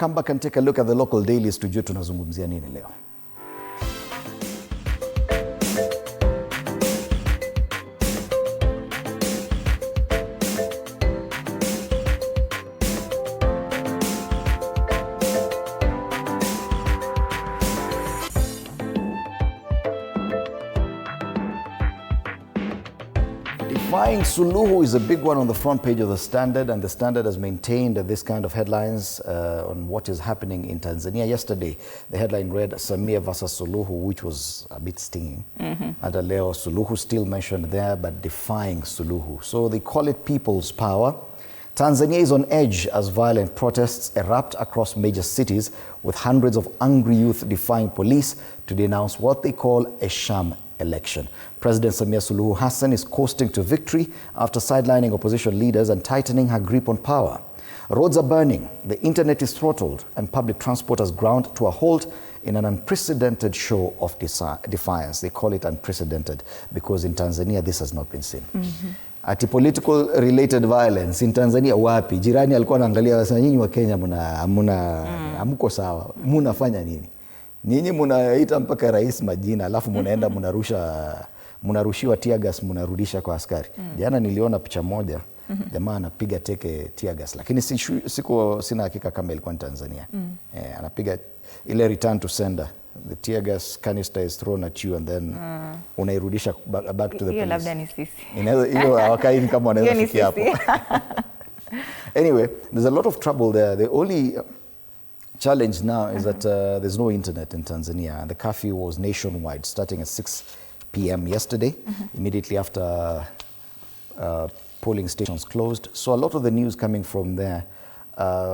come back and take a look at the local dailies tujue tunazungumzia nini leo. Defying Suluhu is a big one on the front page of the Standard, and the Standard has maintained this kind of headlines on what is happening in Tanzania. Yesterday, the headline read Samia versus Suluhu, which was a bit stinging. And leo Suluhu still mentioned there, but defying Suluhu. So they call it people's power. Tanzania is on edge as violent protests erupt across major cities, with hundreds of angry youth defying police to denounce what they call a sham election. President Samia Suluhu Hassan is coasting to victory after sidelining opposition leaders and tightening her grip on power. Roads are burning, the internet is throttled, and public transport has ground to a halt in an unprecedented show of defiance. They call it unprecedented because in Tanzania this has not been seen. Ati political related violence in Tanzania wapi? Jirani alikuwa anaangalia wasema nyinyi wa Kenya hamko sawa. Mnafanya nini? Nyinyi mnaita mpaka rais majina alafu mnaenda mnarushiwa tear gas mnarudisha kwa askari. Jana niliona picha moja jamaa anapiga teke tear gas, lakini sina hakika kama ilikuwa ni Tanzania. Anapiga ile return to sender. The tear gas canister is thrown at you and then unairudisha back to the police. Hiyo labda ni sisi. Hiyo hawakai kama wanaweza fikia hapo. Anyway, there's a lot of trouble there. The only challenge now is that there's no internet in Tanzania. The curfew was nationwide, starting at 6 p.m. yesterday, immediately after polling stations closed. So a lot of the news coming from there,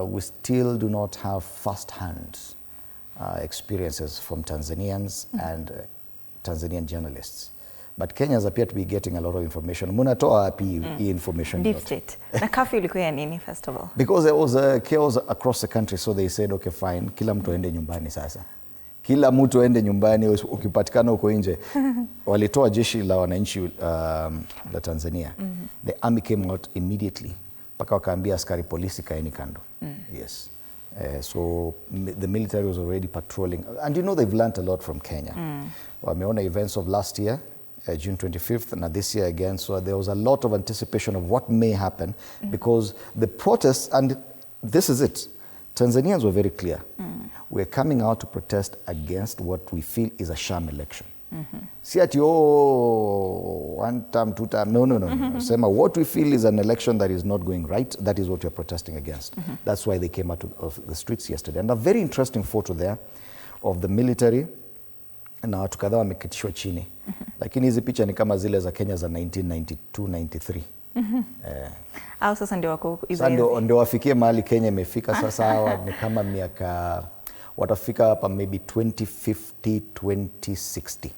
we still do not have first-hand experiences from Tanzanians and Tanzanian journalists. But Kenyans appear to be getting a lot of information. Munatoa wapi information? Deep state. Na curfew ilikuwa ya nini first of all? Because there was a chaos across the country, so they said, okay, fine, kila mtu aende nyumbani sasa. Kila mtu aende nyumbani, ukipatikana uko nje. Walitoa jeshi la wananchi la Tanzania. The army came out immediately. Paka wakaambia askari polisi kaeni kando. Yes. So the military was already patrolling. And you know they've learned a lot from Kenya. Wameona events of last year, June 25th, and this year again. So there was a lot of anticipation of what may happen because the protests, and this is it, Tanzanians were very clear. We're coming out to protest against what we feel is a sham election. Si ati, one term, two term, no. Sema, what we feel is an election that is not going right. That is what we're protesting against. That's why they came out of the streets yesterday. And a very interesting photo there of the military na watu kadhaa wamekitishwa chini. Lakini hizi picha ni kama zile za Kenya za 1992-93. Au sasa ndio wako hivi. Ndio wafikie mahali Kenya imefika sasa. Hawa ni kama miaka watafika hapa maybe 2050 2060.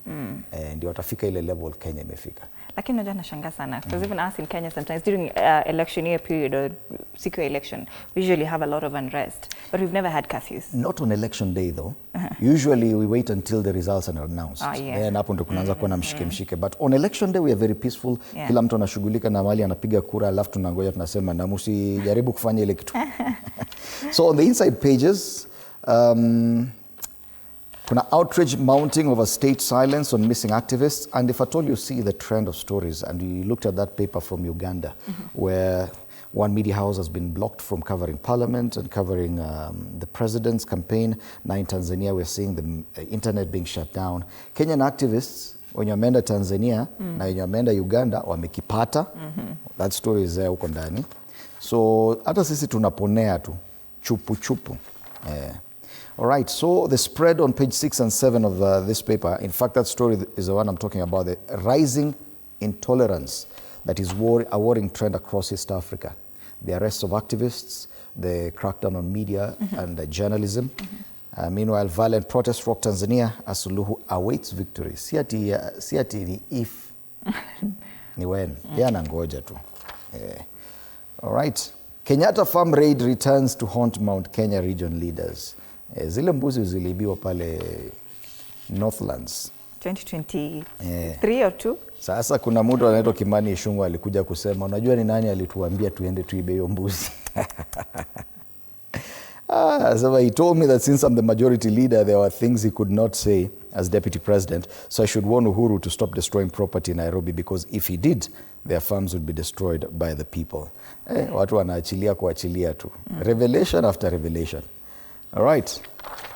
Ndio watafika ile level Kenya imefika. Lakini unajua nashangaa sana because even us in Kenya sometimes during election year period or secure election we usually have a lot of unrest, but we've never had curfews. Not on election day though. Usually we wait until the results are announced. Then hapo ndo kunaanza kuwa na mshike. But on election day we are very peaceful. Kila mtu anashughulika na mali anapiga kura alafu tunangoja tunasema na msijaribu kufanya ile kitu. So on the inside pages kuna outrage mounting over state silence on missing activists. And if at all you see the trend of stories, and you looked at that paper from Uganda, where one media house has been blocked from covering parliament and covering the president's campaign. Now in Tanzania, we're seeing the internet being shut down. Kenyan activists, when wameenda Tanzania, na when wameenda Uganda, wamekipata. That story is there huko ndani. So, hata sisi tunaponea tu, chupu. All right, so the spread on page 6 and 7 of this paper, in fact, that story is the one I'm talking about, the rising intolerance that is a worrying trend across East Africa. The arrests of activists, the crackdown on media and journalism. Meanwhile, violent protests rock Tanzania as Suluhu awaits victory. Si ati ni if, ni when. Nangoja tu. All right. Kenyatta farm raid returns to haunt Mount Kenya region leaders. Zile mbuzi ziliibiwa pale Northlands 2023 or 2. Sasa kuna mtu anaitwa Kimani Ichung'wah alikuja kusema, unajua ni nani alituambia tuende tuibe hiyo mbuzi? So he told me that since I'm the majority leader, there were things he could not say as deputy president. So I should warn Uhuru to stop destroying property in Nairobi, because if he did, their farms would be destroyed by the people. Watu wanaachilia kuachilia tu. Revelation after revelation. All right.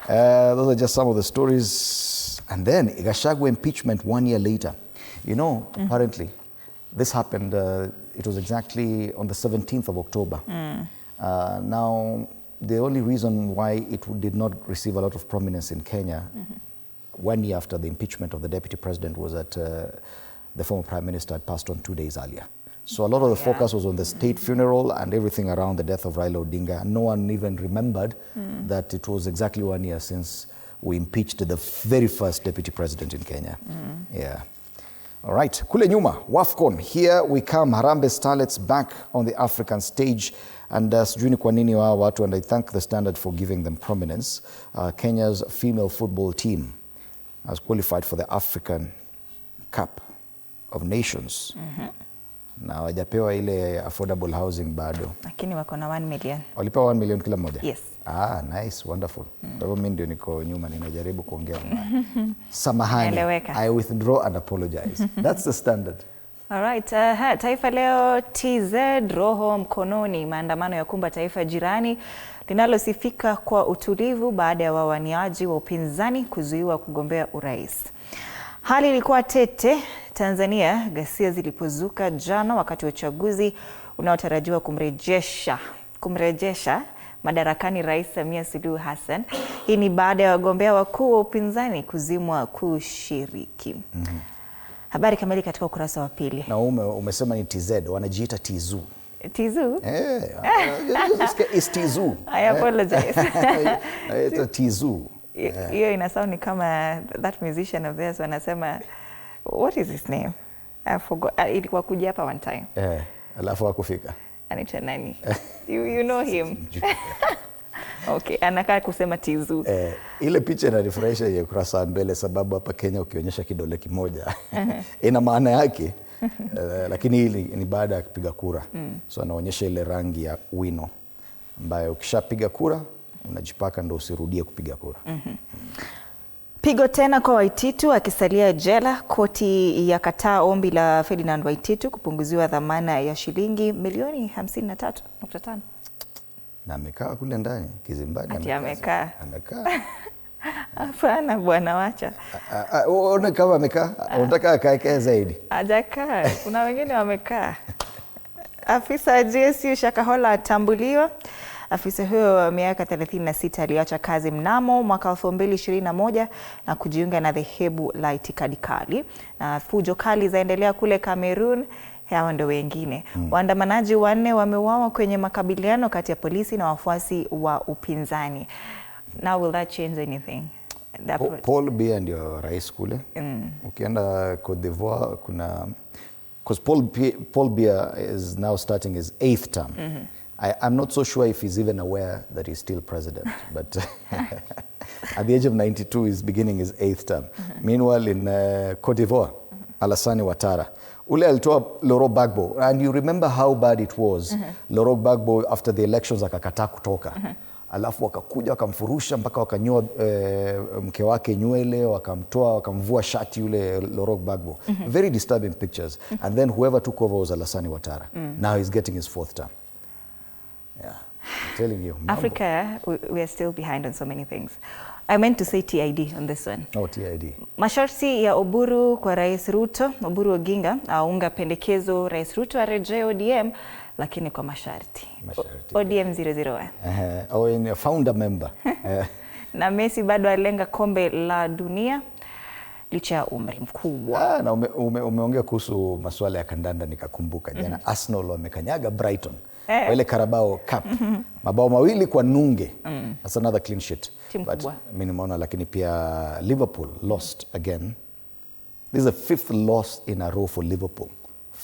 Those are just some of the stories. And then Gachagua impeachment 1 year later. You know, apparently, this happened, it was exactly on the 17th of October. Now, the only reason why it did not receive a lot of prominence in Kenya 1 year after the impeachment of the deputy president was that the former prime minister had passed on 2 days earlier. So a lot of the focus was on the state funeral and everything around the death of Raila Odinga. No one even remembered that it was exactly 1 year since we impeached the very first deputy president in Kenya. Yeah. All right. Kule nyuma, WAFCON. Here we come. Harambee Starlets back on the African stage. And sijui ni kwa nini wa watu, and I thank the Standard for giving them prominence. Kenya's female football team has qualified for the African Cup of Nations. Na wajapewa ile affordable housing bado. Lakini wako na 1 million. Walipewa 1 million kila moja? Yes. Nice, wonderful. Kwa hivyo mimi ndio niko nyuma ninajaribu kuongea. Samahani. I withdraw and apologize. That's the Standard. Alright, Taifa Leo, TZ, roho mkononi. Maandamano ya kumba taifa jirani linalosifika kwa utulivu baada ya wawaniaji wa upinzani kuzuiwa kugombea urais. Hali ilikuwa tete Tanzania ghasia zilipozuka jana wakati wa uchaguzi unaotarajiwa kumrejesha madarakani Rais Samia Suluhu Hassan. Hii ni baada ya wagombea wakuu wa upinzani kuzimwa kushiriki. Habari kamili katika ukurasa wa pili. Na umesema ni TZ, wanajiita Tizu. Tizu? It's Tizu. I apologize. It's Tizu. Hiyo inasound ni kama that musician of theirs wanasema, what is his name? I forgot. Ilikuwa kuja hapa one time. Alafu hakufika. Anaitwa nani? You know him. Okay, anakaa kusema Tizu. Ile picha inanifurahisha ya ukurasa mbele, sababu hapa Kenya ukionyesha kidole kimoja ina maana yake. Lakini hili ni baada ya kupiga kura. So anaonyesha ile rangi ya wino ambayo ukishapiga kura unajipaka ndo usirudie kupiga kura. Pigo tena kwa Waititu akisalia jela. Koti ya kataa ombi la Ferdinand Waititu kupunguziwa dhamana ya shilingi milioni 53.5. Na amekaa kule ndani kizimbani. Ati amekaa. Hapana bwana, wacha. Uone kama amekaa. Unataka akae zaidi. Hajakaa. Kuna wengine wamekaa. Afisa GSU Shakahola atambuliwa. Afisa huyo wa miaka 36 aliacha kazi mnamo mwaka 2021 na kujiunga na dhehebu la itikadi kali. Na fujo kali zaendelea kule Cameroon. Hawa ndio wengine. Waandamanaji 4 wameuawa kwenye makabiliano kati ya polisi na wafuasi wa upinzani. Now will that change anything? Paul Biya ndio rais kule. Ukienda Cote d'Ivoire kuna, because Paul Biya is now starting his 8th term. I'm not so sure if he's even aware that he's still president, but at the age of 92 he's beginning his 8th term. Meanwhile in Cote d'Ivoire, Alassane Ouattara, ule alitoa Laurent Gbagbo, and you remember how bad it was. Laurent Gbagbo after the elections akakataa kutoka. Alafu wakakuja wakamfurusha mpaka wakanyoa mke wake nywele, wakamtoa wakamvua shati yule Laurent Gbagbo. Very disturbing pictures. And then whoever took over was Alassane Ouattara. Now he's getting his 4th term. Yeah, I'm telling you. Africa, we are still behind on so many things. I meant to say TID on this one. Oh, TID. Masharti ya Oburu kwa Rais Ruto. Oburu Oginga aunga pendekezo Rais Ruto arejee ODM, lakini kwa masharti. ODM 001. Oh, in a founder member. Na Messi bado alenga kombe la dunia licha ya umri mkubwa. Na umeongea kuhusu masuala ya kandanda nikakumbuka jana Arsenal wamekanyaga Brighton. Wale Carabao Cup. Mabao 2 kwa nunge. That's another clean sheet. But mimi nimeona, lakini pia Liverpool lost again. This is the 5th loss in a row for Liverpool.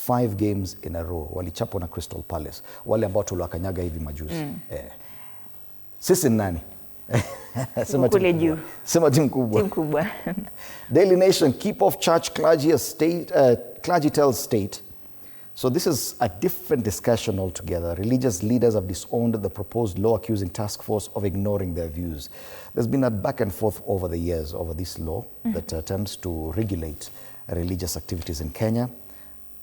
5 games in a row. Walichapwa na Crystal Palace. Wale ambao tuliwakanyaga hivi majuzi. Sisi nani? Sema timu kubwa. Daily Nation, keep off church clergy tells state. So this is a different discussion altogether. Religious leaders have disowned the proposed law, accusing task force of ignoring their views. There's been a back and forth over the years over this law that attempts to regulate religious activities in Kenya.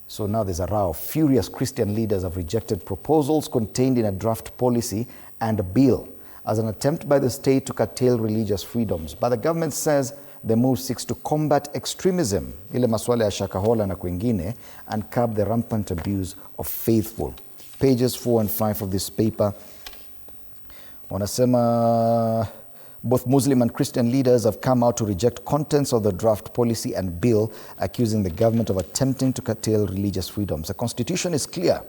So now there's a row. Furious Christian leaders have rejected proposals contained in a draft policy and a bill as an attempt by the state to curtail religious freedoms. But the government says the move seeks to combat extremism, ile maswala ya Shakahola na kwingine, and curb the rampant abuse of faithful. Pages 4 and 5 of this paper. Wanasema both Muslim and Christian leaders have come out to reject contents of the draft policy and bill, accusing the government of attempting to curtail religious freedoms. The constitution is clear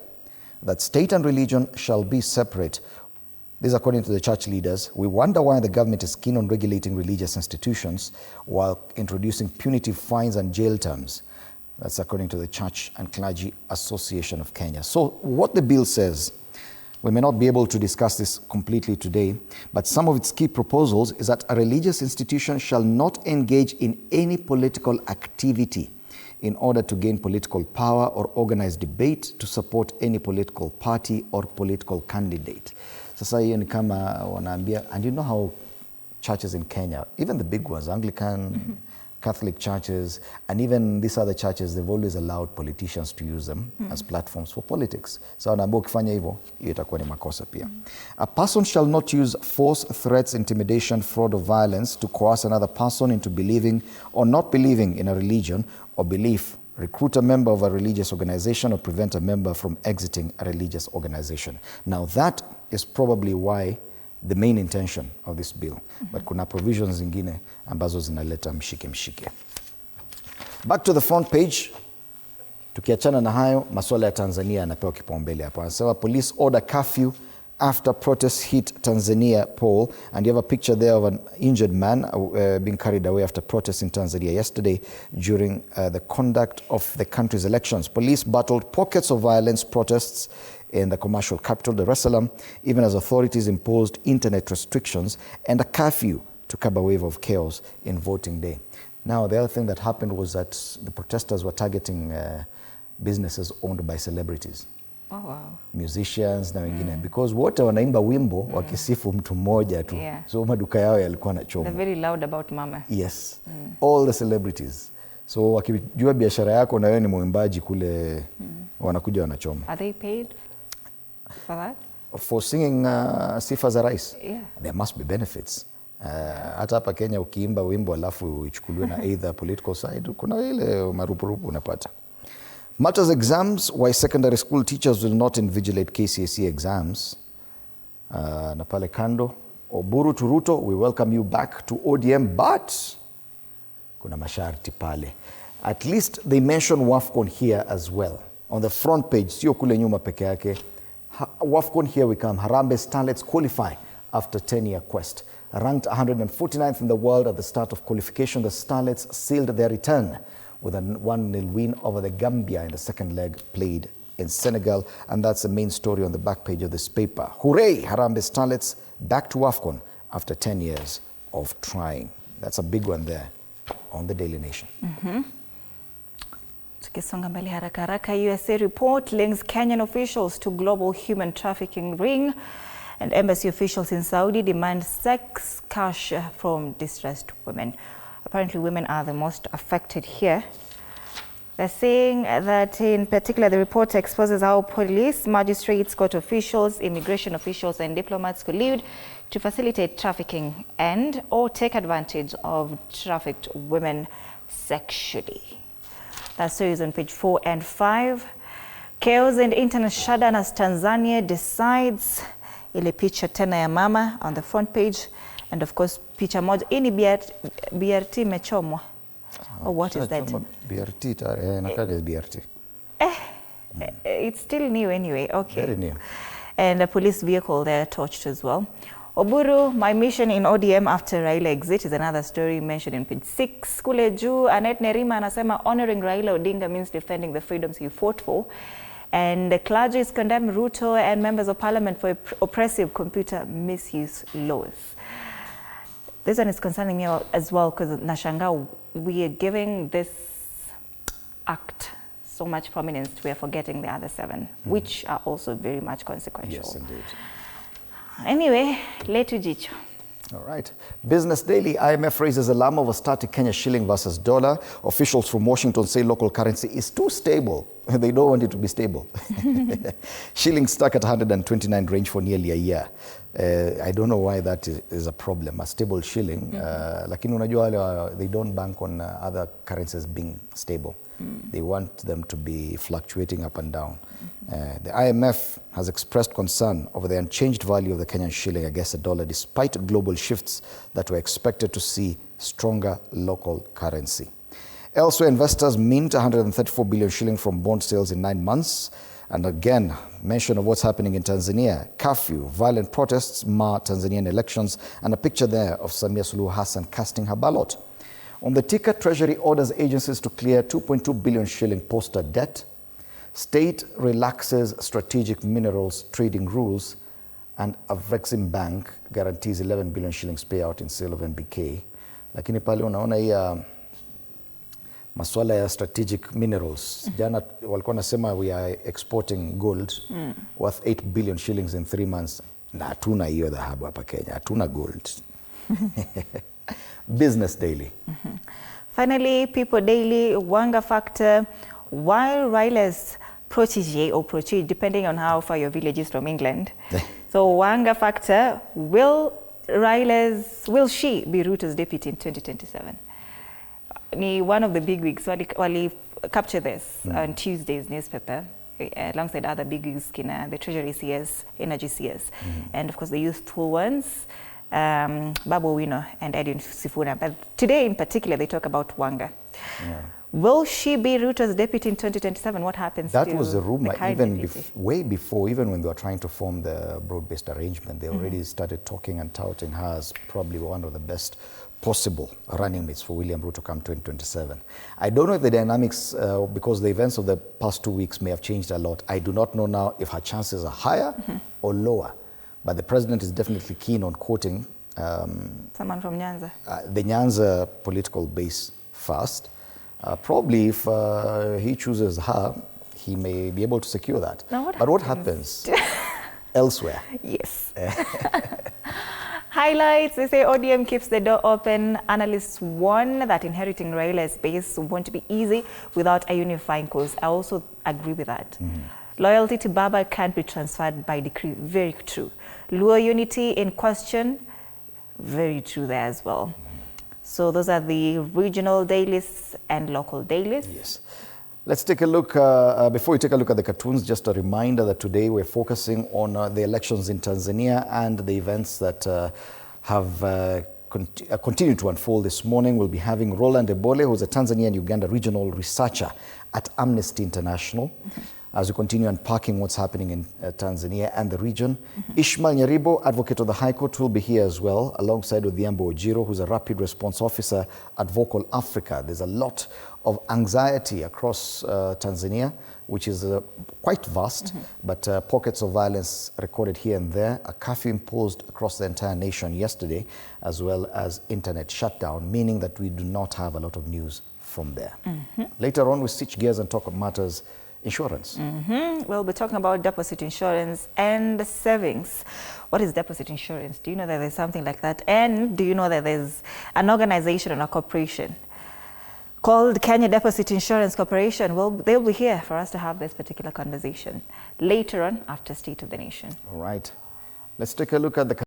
that state and religion shall be separate. This according to the church leaders. We wonder why the government is keen on regulating religious institutions while introducing punitive fines and jail terms. That's according to the Church and Clergy Association of Kenya. So what the bill says, we may not be able to discuss this completely today, but some of its key proposals is that a religious institution shall not engage in any political activity in order to gain political power or organize debate to support any political party or political candidate. Sasa hiyo ni kama wanaambia, and you know how churches in Kenya, even the big ones, Anglican, Catholic churches, and even these other churches, they've always allowed politicians to use them as platforms for politics. So wanaambia ukifanya hivyo, hiyo itakuwa ni makosa pia. A person shall not use force, threats, intimidation, fraud, or violence to coerce another person into believing or not believing in a religion or belief, recruit a member of a religious organization, or prevent a member from exiting a religious organization. Now that is probably why the main intention of this bill. But kuna provisions zingine ambazo zinaleta mshike. Back to the front page. Tukiachana na hayo, masuala ya Tanzania yanapewa kipaumbele hapa. Anasema police order curfew after protests hit Tanzania pole, and you have a picture there of an injured man being carried away after protests in Tanzania yesterday during the conduct of the country's elections. Police battled pockets of violence protests in the commercial capital, Dar es Salaam, even as authorities imposed internet restrictions and a curfew to curb a wave of chaos in voting day. Now, the other thing that happened was that the protesters were targeting businesses owned by celebrities. Oh, wow. Musicians na wengine, because wote wanaimba wimbo wakisifu mtu mmoja tu. So maduka yao yalikuwa na choma. They're very loud about mama. Yes. All the celebrities. So wakijua biashara yako na wewe ni mwimbaji kule, wanakuja wanachoma. Are they paid for that? For singing sifa za rais? Yeah. There must be benefits. Hata hapa Kenya ukiimba wimbo alafu ichukuliwe na either political side, kuna ile marupurupu unapata. Matters exams, why secondary school teachers will not invigilate KCSE exams. Na pale kando, Oburu to Ruto, we welcome you back to ODM, but kuna masharti pale. At least they mention WAFCON here as well. On the front page, sio kule nyuma peke yake. WAFCON, here we come. Harambee Starlets qualify after 10-year quest. Ranked 149th in the world at the start of qualification, the Starlets sealed their return with a 1-0 win over the Gambia in the second leg played in Senegal. And that's the main story on the back page of this paper. Hooray! Harambee Starlets back to AFCON after 10 years of trying. That's a big one there on the Daily Nation. Tukisonga mbele haraka haraka, USA report links Kenyan officials to global human trafficking ring, and embassy officials in Saudi demand sex cash from distressed women. Apparently women are the most affected here. They're saying that in particular the report exposes how police, magistrates, court officials, immigration officials and diplomats collude to facilitate trafficking and or take advantage of trafficked women sexually. That story is on page 4 and 5. Chaos and internet shutdown as Tanzania decides. Ile picha tena ya mama on the front page, and of course picha moja ini BRT imechomwa. Oh, what is that? BRT nakada BRT. It's still new anyway. Okay. Very new. And a police vehicle there torched as well. Oburu, my mission in ODM after Raila exit is another story mentioned in page 6. Kule juu, Annette Nerima anasema honoring Raila Odinga means defending the freedoms he fought for. And the clergy condemn Ruto and members of parliament for oppressive computer misuse laws. This one is concerning me as well because Nashanga, we are giving this act so much prominence, we are forgetting the other 7, which are also very much consequential. Yes, indeed. Anyway, letu jicho. All right. Business Daily, IMF raises alarm over static Kenya shilling versus dollar. Officials from Washington say local currency is too stable. They don't want it to be stable. Shilling stuck at 129 range for nearly a year. I don't know why that is a problem, a stable shilling. Lakini unajua they don't bank on other currencies being stable. They want them to be fluctuating up and down. The IMF has expressed concern over the unchanged value of the Kenyan shilling against the dollar despite global shifts that were expected to see stronger local currency. Elsewhere, investors mint 134 billion shilling from bond sales in 9 months. And again, mention of what's happening in Tanzania. Curfew, violent protests mar Tanzanian elections, and a picture there of Samia Suluhu Hassan casting her ballot. On the ticker, Treasury orders agencies to clear 2.2 billion shilling poster debt. State relaxes strategic minerals trading rules, and a Vexim bank guarantees 11 billion shillings payout in sale of MBK. Lakini pale unaona hii masuala ya strategic minerals. Jana walikuwa nasema we are exporting gold worth 8 billion shillings in 3 months. Na hatuna hiyo dhahabu hapa Kenya, hatuna gold. Business Daily. Finally, People Daily, Wanga factor. While Raila's protégé or protege, depending on how far your village is from England. So Wanga factor, will she be Ruto's deputy in 2027? One of the big wigs, wali capture this on Tuesday's newspaper, alongside other big wigs, the Treasury CS, Energy CS, and of course the youthful ones, Babu Wino and Edwin Sifuna. But today in particular, they talk about Wanga. Yeah. Will she be Ruto's deputy in 2027? What happens that to was a rumor even way before, even when they were trying to form the broad-based arrangement. They already started talking and touting her as probably one of the best possible running mates for William Ruto come 2027. I don't know if the dynamics, because the events of the past 2 weeks may have changed a lot. I do not know now if her chances are higher or lower. But the president is definitely keen on quoting someone from Nyanza. The Nyanza political base first. Probably if he chooses her, he may be able to secure that. Now what happens elsewhere? Yes. Highlights, they say ODM keeps the door open. Analysts warn that inheriting Raila's base won't be easy without a unifying cause. I also agree with that. Loyalty to Baba can't be transferred by decree. Very true. Luo unity in question. Very true there as well. So those are the regional dailies and local dailies. Yes. Let's take a look, before we take a look at the cartoons, just a reminder that today we're focusing on the elections in Tanzania and the events that have continued to unfold this morning. We'll be having Roland Ebole, who's a Tanzania and Uganda regional researcher at Amnesty International, as we continue unpacking what's happening in Tanzania and the region. Ishmael Nyaribo, advocate of the High Court, will be here as well, alongside with Diambo Ojiro, who's a rapid response officer at Vocal Africa. There's a lot of anxiety across Tanzania, which is quite vast, but pockets of violence recorded here and there. A curfew imposed across the entire nation yesterday, as well as internet shutdown, meaning that we do not have a lot of news from there. Later on, we switch gears and talk about matters insurance. We'll be talking about deposit insurance and savings. What is deposit insurance? Do you know that there's something like that? And do you know that there's an organization and a corporation called Kenya Deposit Insurance Corporation? Well, they'll be here for us to have this particular conversation later on after State of the Nation. All right. Let's take a look at the